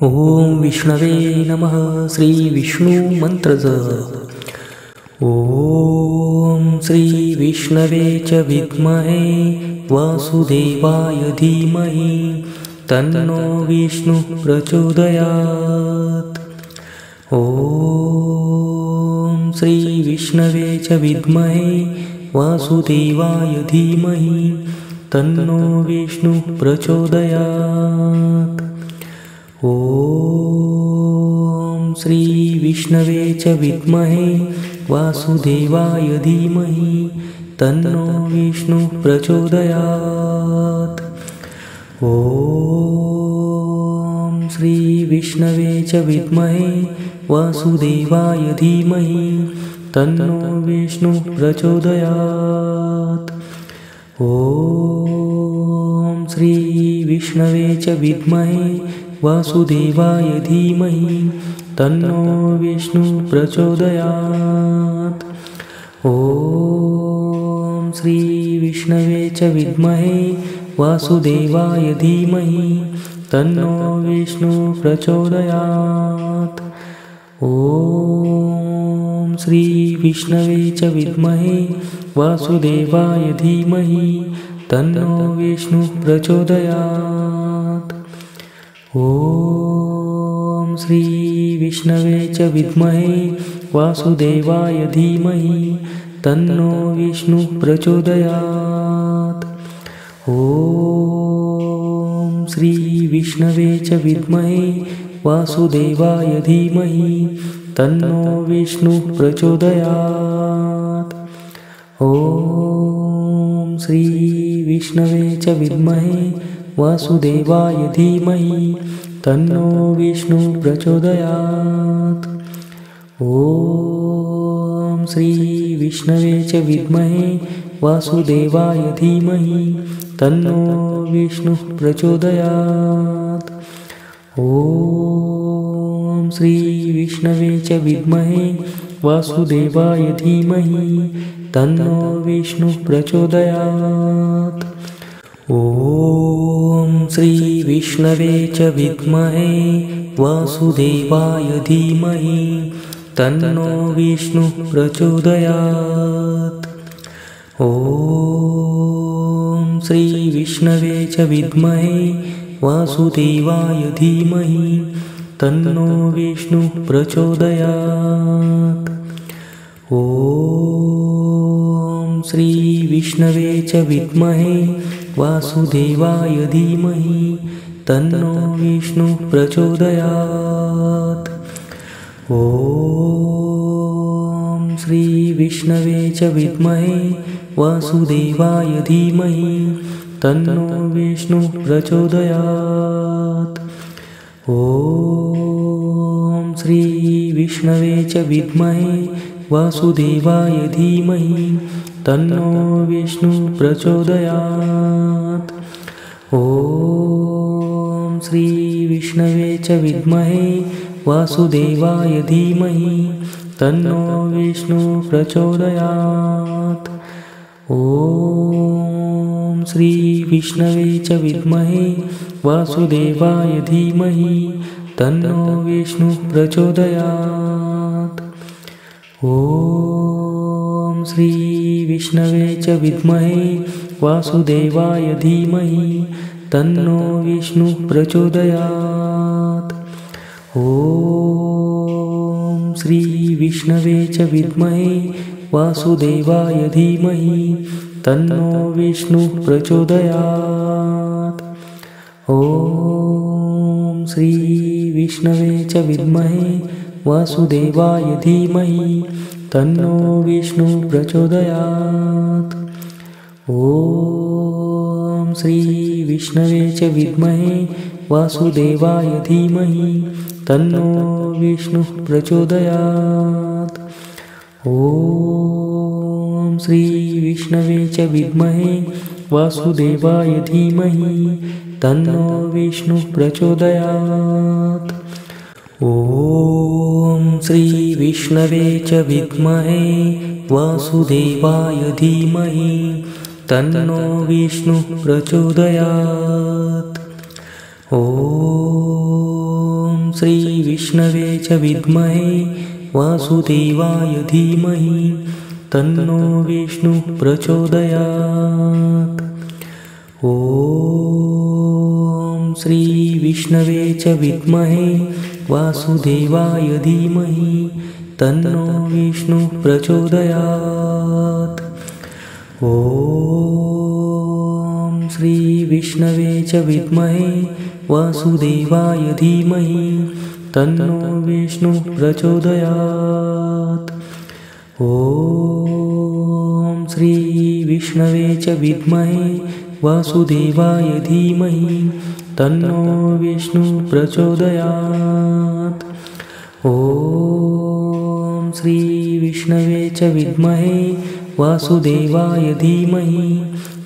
ओम विष्णवे नमः। श्री विष्णु मंत्र जप। ओम श्री विष्णवे च विद्महे वासुदेवाय धीमहि तन्नो विष्णु प्रचोदयात्। ओम श्री विष्णवे च विद्महे वासुदेवाय धीमहि तन्नो विष्णु प्रचोदयात्। ओम श्री विष्णवे च विद्महे वासुदेवाय धीमहि तन्नो विष्णु प्रचोदयात्। ओम श्री विष्णवे च विद्महे वासुदेवाय धीमहि तन्नो विष्णु प्रचोदयात्। ओम श्री विष्णवे च विद्महे वासुदेवाय धीमहि तन्नो विष्णु प्रचोदयात्। ओम श्री विष्णवे च विद्महे वासुदेवाय धीमहि तन्नो विष्णु प्रचोदयात्। ओम श्री विष्णवे च विद्महे वासुदेवाय धीमहि तन्नो विष्णु प्रचोदयात्। ओम श्री विष्णवे च विद्महे वासुदेवाय धीमहि तन्नो विष्णु प्रचोदयात्। ओम श्री विष्णवे च विद्महे वासुदेवाय धीमहि तन्नो विष्णु प्रचोदयात्। ओम श्री विष्णवे च विद्महे वासुदेवाय धीमहि तन्नो विष्णु प्रचोदयात्। ओम श्री विष्णवे च विद्महे वासुदेवाय धीमहि तन्नो विष्णु प्रचोदयात्। ओम श्री विष्णवे च विद्महे वासुदेवाय धीमहि तन्नो विष्णु प्रचोदयात्। ओम श्री विष्णवे च विद्महे वासुदेवाय धीमहि तन्नो विष्णु प्रचोदयात्। ओम श्री विष्णवे च विद्महे वासुदेवाय धीमहि तन्नो विष्णु प्रचोदयात्। ओम श्री विष्णवे च विद्महे वासुदेवाय धीमहि तन्नो विष्णु प्रचोदयात्। ओम श्री विष्णवे च विद्महे वासुदेवाय धीमहि तन्नो विष्णु प्रचोदयात्। ओम श्री विष्णवे च विद्महे वासुदेवाय धीमहि तन्नो विष्णु प्रचोदयात्। ओम श्री विष्णवे च विद्महे वासुदेवाय धीमहि तन्नो विष्णु प्रचोदयात्। ओम श्री विष्णवे च विद्महे वासुदेवाय धीमहि तन्नो विष्णु प्रचोदयात्। ओम श्री विष्णवे च विद्महे वासुदेवाय धीमहि तन्नो विष्णु प्रचोदयात्। ओम श्री विष्णवे च विद्महे वासुदेवाय धीमहि तन्नो विष्णु प्रचोदयात्। ओम श्री विष्णवे च विद्महे वासुदेवाय धीमहि तन्नो विष्णु प्रचोदयात्। ओम श्री विष्णवे च विद्महे वासुदेवाय धीमहि तन्नो विष्णु प्रचोदयात्। ओम श्री विष्णवे च विद्महे वासुदेवाय धीमहि तन्नो विष्णु प्रचोदयात्। ओम श्री विष्णवे च विद्महे वासुदेवाय धीमहि तन्नो विष्णु प्रचोदयात्। ओम श्रीविष्णवे च विद्महे वासुदेवाय धीमहि तन्नो विष्णुः प्रचोदयात्। ॐ श्रीविष्णवे च विद्महे वासुदेवाय धीमहि तन्नो विष्णुः प्रचोदयात्। ॐ श्रीविष्णवे च विद्महे वासुदेवाय धीमहि तन्नो विष्णुः प्रचोदयात्। ॐ श्रीविष्णवे च विद्महे वासुदेवाय धीमहि तन्नो विष्णुः प्रचोदयात्। ॐ श्रीविष्णवे च विद्महे वासुदेवाय धीमहि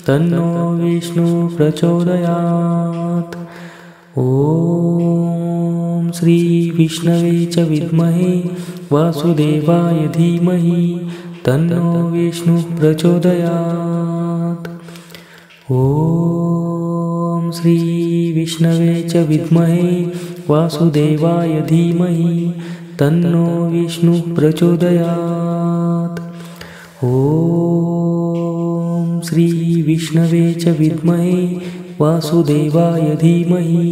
तन्नो विष्णुः प्रचोदयात्। ॐ श्रीविष्णवे च विद्महे वासुदेवाय धीमहि तन्नो विष्णुः प्रचोदयात्। ॐ श्रीविष्णवे च विद्महे वासुदेवाय धीमहि तन्नो विष्णुः प्रचोदयात्। ॐ श्रीविष्णवे च विद्महे वासुदेवाय धीमहि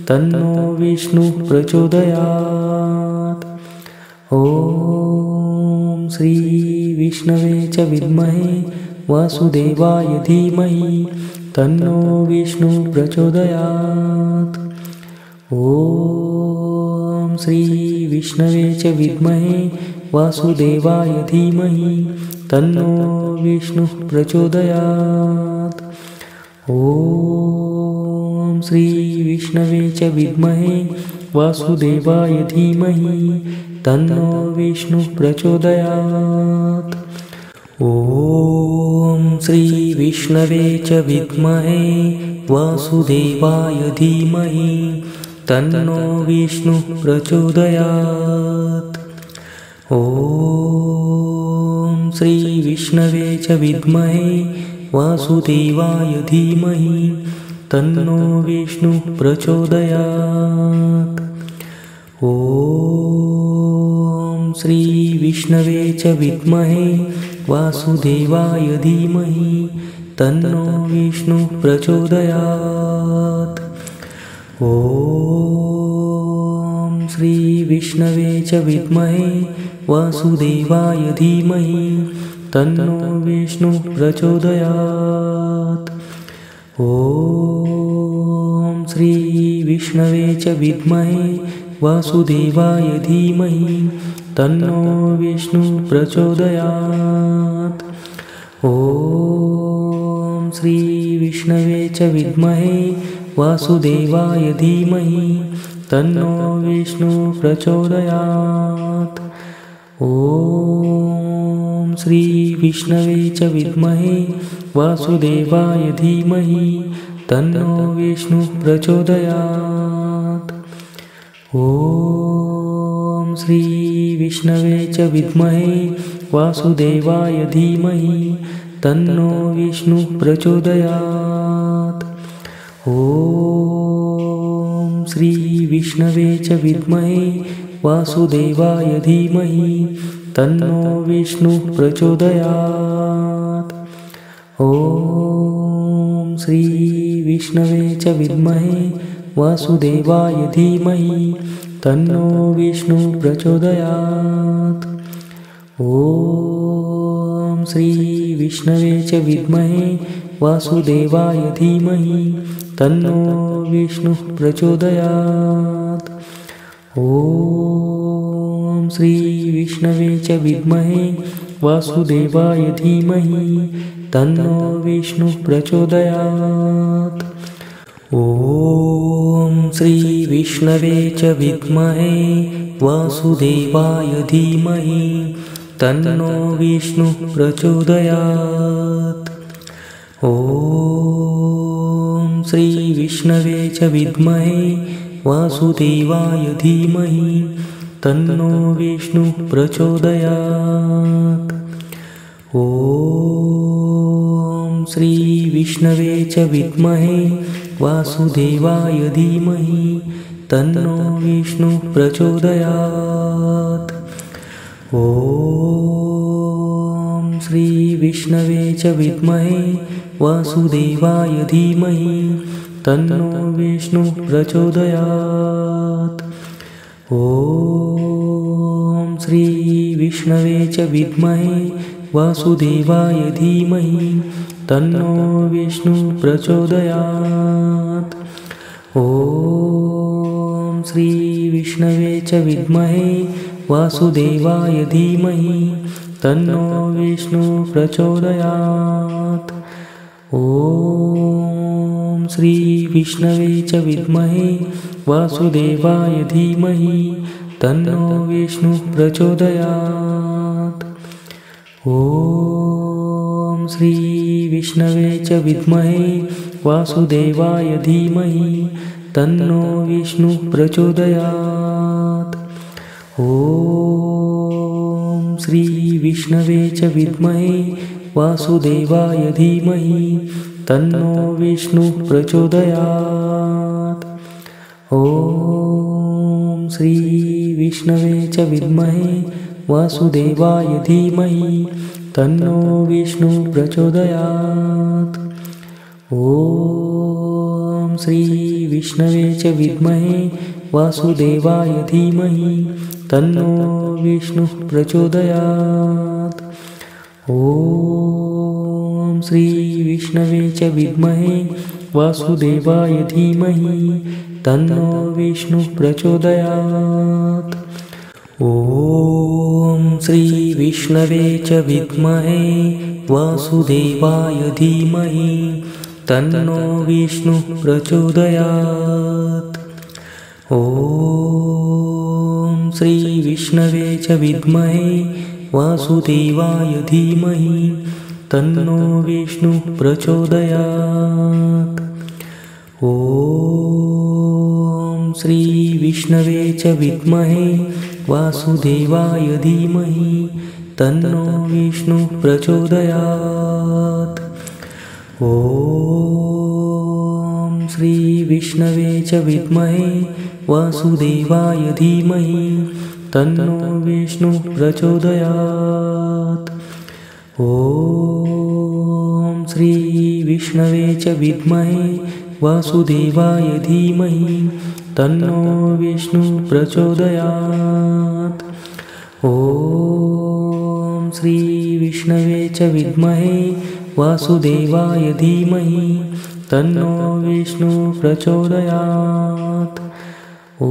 तन्नो विष्णुः प्रचोदयात्। ॐ श्रीविष्णवे च विद्महे वासुदेवाय धीमहि तन्नो विष्णुः प्रचोदयात्। ॐ श्रीविष्णवे च विद्महे वासुदेवाय धीमहि तन्नो विष्णुः प्रचोदयात्। ॐ श्रीविष्णवे च विद्महे वासुदेवाय धीमहि तन्नो विष्णुः प्रचोदयात्। ॐ श्रीविष्णवे च विद्महे वासुदेवाय धीमहि तन्नो विष्णुः प्रचोदयात्। ॐ श्रीविष्णवे च विद्महे वासुदेवाय धीमहि तन्नो विष्णुः प्रचोदयात्। ॐ श्रीविष्णवे च विद्महे वासुदेवाय धीमहि तन्नो विष्णुः प्रचोदयात्। ॐ श्रीविष्णवे च विद्महे वासुदेवाय धीमहि तन्नो विष्णुः प्रचोदयात्। ॐ श्रीविष्णवे च विद्महे वासुदेवाय धीमहि तन्नो विष्णुः प्रचोदयात्। ॐ श्रीविष्णवे च विद्महे वासुदेवाय धीमहि तन्नो विष्णुः प्रचोदयात्। ॐ श्रीविष्णवे च विद्महे वासुदेवाय धीमहि तन्नो विष्णुः प्रचोदयात्। ॐ श्रीविष्णवे च विद्महे वासुदेवाय धीमहि तन्नो विष्णुः प्रचोदयात्। ॐ श्रीविष्णवे च विद्महे वासुदेवाय धीमहि तन्नो विष्णुः प्रचोदयात्। ॐ श्रीविष्णवे च विद्महे वासुदेवाय धीमहि तन्नो विष्णुः प्रचोदयात्। ॐ श्रीविष्णवे च विद्महे वासुदेवाय धीमहि तन्नो विष्णुः प्रचोदयात्। ॐ श्रीविष्णवे च विद्महे वासुदेवाय धीमहि तन्नो विष्णुः प्रचोदयात्। ॐ श्रीविष्णवे च विद्महे वासुदेवाय धीमहि तन्नो विष्णुः प्रचोदयात्। ॐ श्रीविष्णवे च विद्महे वासुदेवाय धीमहि तन्नो विष्णुः प्रचोदयात्। ॐ श्रीविष्णवे च विद्महे वासुदेवाय धीमहि तन्नो विष्णुः प्रचोदयात्। ॐ श्रीविष्णवे च विद्महे वासुदेवाय धीमहि तन्नो विष्णुः प्रचोदयात्। ॐ श्रीविष्णवे च विद्महे वासुदेवाय धीमहि तन्नो विष्णुः प्रचोदयात्। ॐ श्रीविष्णवे च विद्महे वासुदेवाय धीमहि तन्नो विष्णुः प्रचोदयात्। ॐ श्रीविष्णवे च विद्महे वासुदेवाय धीमहि तन्नो विष्णुः प्रचोदयात्। ॐ श्रीविष्णवे च विद्महे वासुदेवाय धीमहि तन्नो विष्णुः प्रचोदयात्। ॐ श्रीविष्णवे च विद्महे वासुदेवाय धीमहि तन्नो विष्णुः प्रचोदयात्। ॐ श्रीविष्णवे च विद्महे वासुदेवाय धीमहि तन्नो विष्णुः प्रचोदयात्। ॐ श्रीविष्णवे च विद्महे वासुदेवाय धीमहि तन्नो विष्णुः प्रचोदयात्। ॐ श्रीविष्णवे च विद्महे वासुदेवाय धीमहि तन्नो विष्णुः प्रचोदयात्। ॐ श्रीविष्णवे च विद्महे वासुदेवाय धीमहि तन्नो विष्णुः प्रचोदयात्। ॐ श्रीविष्णवे च विद्महे वासुदेवाय धीमहि तन्नो विष्णुः प्रचोदयात्। ॐ श्रीविष्णवे च विद्महे वासुदेवाय धीमहि तन्नो विष्णुः प्रचोदयात्। ॐ श्रीविष्णवे च विद्महे वासुदेवाय धीमहि तन्नो विष्णुः प्रचोदयात्। ॐ श्रीविष्णवे च विद्महे वासुदेवाय धीमहि तन्नो विष्णुः प्रचोदयात्। ॐ श्रीविष्णवे च विद्महे वासुदेवाय धीमहि तन्नो विष्णुः प्रचोदयात्। ॐ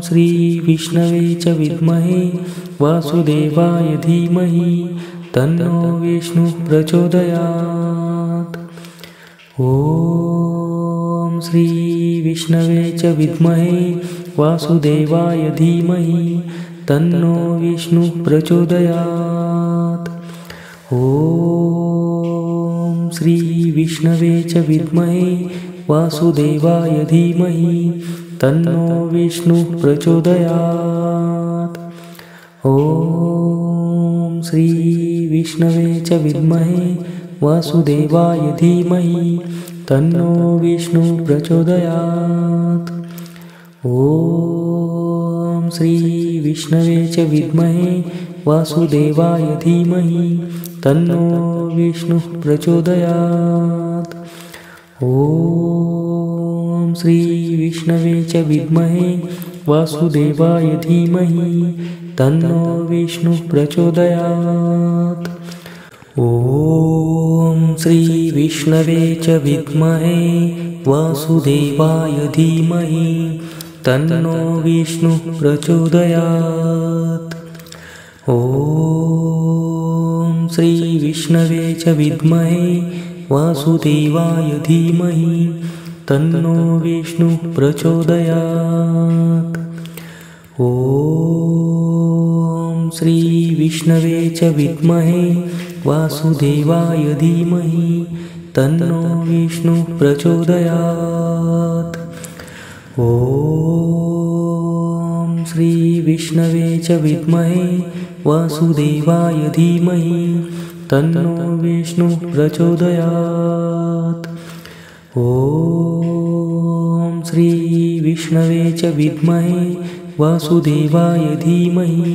श्रीविष्णवे च विद्महे वासुदेवाय धीमहि तन्नो विष्णुः प्रचोदयात्। ॐ श्रीविष्णवे च विद्महे वासुदेवाय धीमहि तन्नो विष्णुः प्रचोदयात्। ॐ श्रीविष्णवे च विद्महे वासुदेवाय धीमहि तन्नो विष्णुः प्रचोदयात्। ॐ श्रीविष्णवे च विद्महे वासुदेवाय धीमहि तन्नो विष्णुः प्रचोदयात्। ॐ श्रीविष्णवे च विद्महे वासुदेवाय धीमहि तन्नो विष्णुः प्रचोदयात्। ॐ श्रीविष्णवे च विद्महे वासुदेवाय धीमहि तन्नो विष्णुः प्रचोदयात्। ॐ श्रीविष्णवे च विद्महे वासुदेवाय धीमहि तन्नो विष्णुः प्रचोदयात्। ॐ श्रीविष्णवे च विद्महे वासुदेवाय धीमहि तन्नो विष्णुः प्रचोदयात्। ॐ श्रीविष्णवे च विद्महे वासुदेवाय धीमहि तन्नो विष्णुः प्रचोदयात्। ॐ श्रीविष्णवे च विद्महे वासुदेवाय धीमहि तन्नो विष्णुः प्रचोदयात्। ॐ श्रीविष्णवे च विद्महे वासुदेवाय धीमहि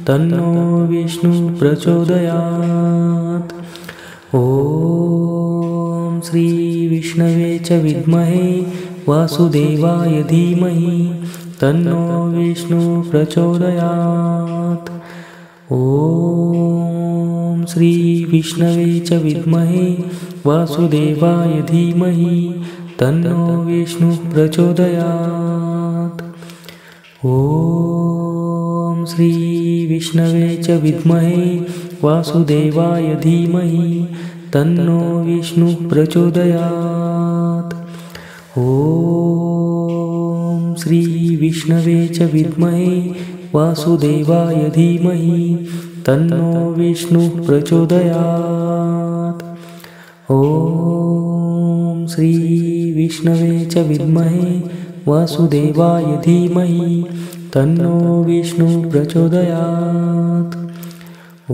तन्नो विष्णु प्रचोदयात्। ॐ श्रीविष्णवे च विद्महे वासुदेवाय धीमहि तन्नो विष्णु प्रचोदयात्। ॐ श्रीविष्णवे च विद्महे वासुदेवाय धीमहि तन्नो विष्णु प्रचोदयात्। ॐ श्रीविष्णवे च विद्महे वासुदेवाय धीमहि तन्नो विष्णु प्रचोदयात्। ॐ श्रीविष्णवे च विद्महे वासुदेवाय धीमहि तन्नो विष्णु प्रचोदयात्। ॐ श्रीविष्णवे च विद्महे वासुदेवाय धीमहि तन्नो विष्णु प्रचोदयात्। ॐ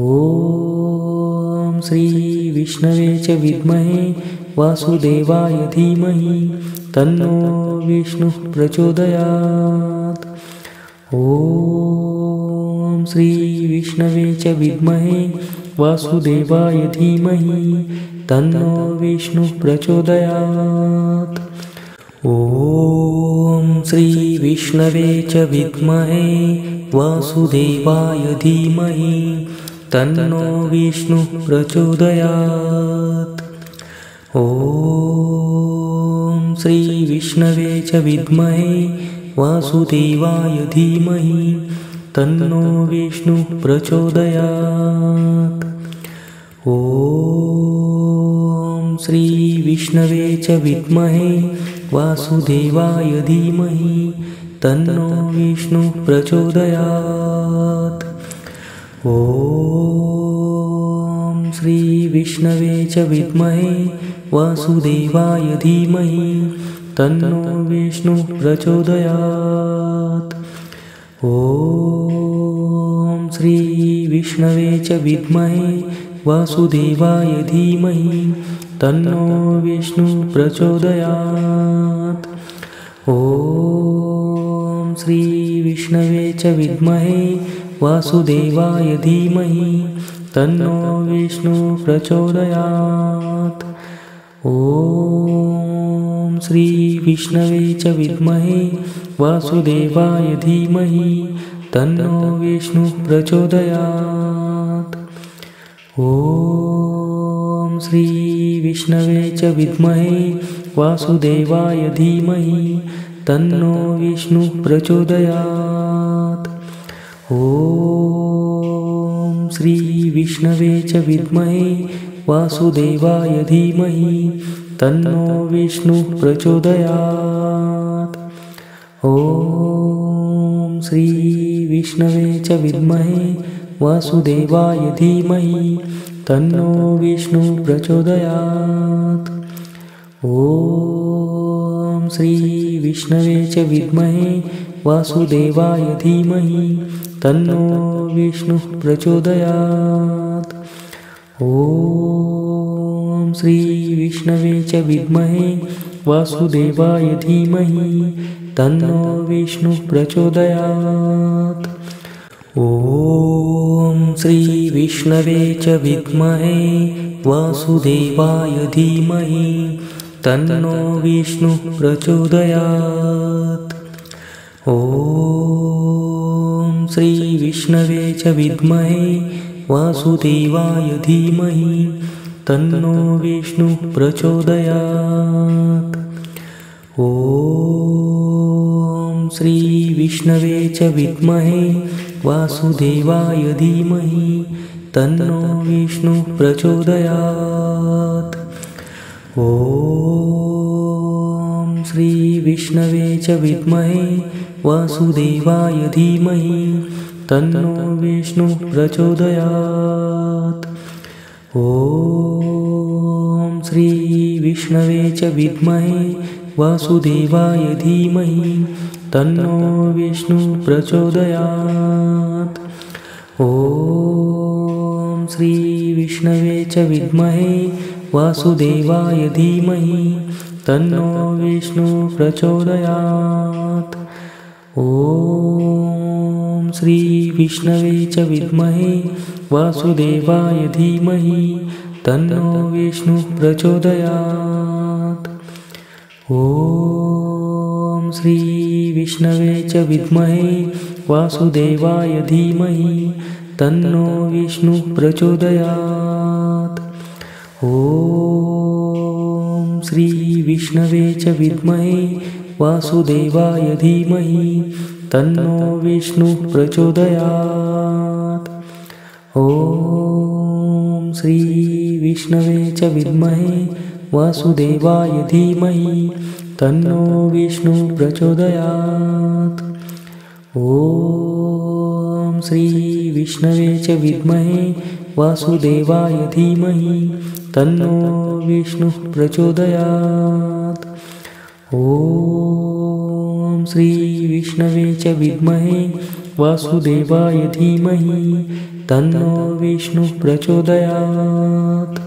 श्रीविष्णवे च विद्महे वासुदेवाय धीमहि तन्नो विष्णु प्रचोदयात्। ॐ श्रीविष्णवे च विद्महे वासुदेवाय धीमहि तन्नो विष्णु प्रचोदयात्। ॐ श्रीविष्णवे च विद्महे वासुदेवाय धीमहि तन्नो विष्णु प्रचोदयात्। ॐ श्रीविष्णवे च विद्महे वासुदेवाय धीमहि तन्नो विष्णु प्रचोदयात्। ॐ श्रीविष्णवे च विद्महे वासुदेवाय धीमहि तन्नो विष्णु प्रचोदयात्। ॐ श्रीविष्णवे च विद्महे वासुदेवाय धीमहि तन्नो विष्णु प्रचोदयात्। ॐ श्रीविष्णवे च विद्महे वासुदेवाय धीमहि तन्नो विष्णु प्रचोदयात्। ॐ श्रीविष्णवे च विद्महे वासुदेवाय धीमहि तन्नो विष्णु प्रचोदयात्। ॐ श्रीविष्णवे च विद्महे वासुदेवाय धीमहि तन्नो विष्णु प्रचोदयात्। ॐ श्रीविष्णवे च विद्महे वासुदेवाय धीमहि तन्नो विष्णु प्रचोदयात्। ॐ श्रीविष्णवे च विद्महे वासुदेवाय धीमहि तन्नो विष्णु प्रचोदयात्। ॐ श्रीविष्णवे च विद्महे वासुदेवाय धीमहि तन्नो विष्णु प्रचोदयात्। ॐ श्रीविष्णवे च विद्महे वासुदेवाय धीमहि तन्नो विष्णु प्रचोदयात्। ॐ श्रीविष्णवे च विद्महे वासुदेवाय धीमहि तन्नो विष्णु प्रचोदयात्। ॐ श्रीविष्णवे च विद्महे वासुदेवाय धीमहि तन्नो विष्णु प्रचोदयात्। ॐ श्रीविष्णवे च विद्महे वासुदेवाय धीमहि तन्नो विष्णु प्रचोदयात्। ॐ श्रीविष्णवे च विद्महे वासुदेवाय धीमहि तन्नो विष्णु प्रचोदयात्। ॐ श्रीविष्णवे च विद्महे वासुदेवाय धीमहि तन्नो विष्णु प्रचोदयात्। ॐ श्रीविष्णवे च विद्महे वासुदेवाय धीमहि तन्नो विष्णु प्रचोदयात्। ॐ श्रीविष्णवे च विद्महे वासुदेवाय धीमहि तन्नो विष्णुः प्रचोदयात्। ॐ श्रीविष्णवे च विद्महे वासुदेवाय धीमहि तन्नो विष्णुः प्रचोदयात्। ॐ श्रीविष्णवे च विद्महे वासुदेवाय धीमहि तन्नो विष्णुः प्रचोदयात्। ॐ श्रीविष्णवे च विद्महे वासुदेवाय धीमहि तन्नो विष्णुः प्रचोदयात्। ॐ श्रीविष्णवे च विद्महे वासुदेवाय धीमहि तन्नो विष्णुः प्रचोदयात्। ॐ श्रीविष्णवे च विद्महे वासुदेवाय धीमहि तन्नो विष्णुः प्रचोदयात्। ॐ श्रीविष्णवे च विद्महे वासुदेवाय धीमहि तन्नो विष्णुः प्रचोदयात्। ॐ श्रीविष्णवे च विद्महे वासुदेवाय धीमहि तन्नो विष्णुः प्रचोदयात्। ॐ श्रीविष्णवे च विद्महे वासुदेवाय धीमहि तन्नो विष्णुः प्रचोदयात्। ॐ श्रीविष्णवे च विद्महे वासुदेवाय धीमहि तन्नो विष्णुः प्रचोदयात्।